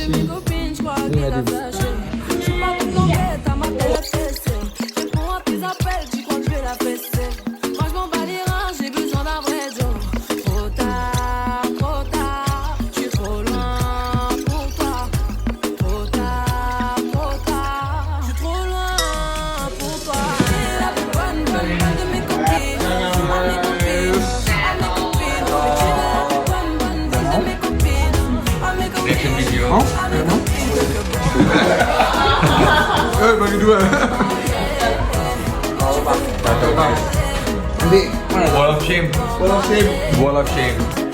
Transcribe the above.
de mes copines, je crois qu'il a flashé. Je suis pas toute l'enquête, à m'appeler la fessée. Réponds à tes appels, tu crois que je vais la fesser. Moi je m'en bats les reins, j'ai besoin d'un vrai job. Trop tard, je suis trop loin pour toi. Trop tard, je suis trop loin pour toi. Et la bonne de mes copines, à mes copines, à mes copines. Tu es la bonne de mes copines, à mes copines, à mes copines. Bagi dua. Nanti Wall of shame. Wall of Shame. Wall of shame.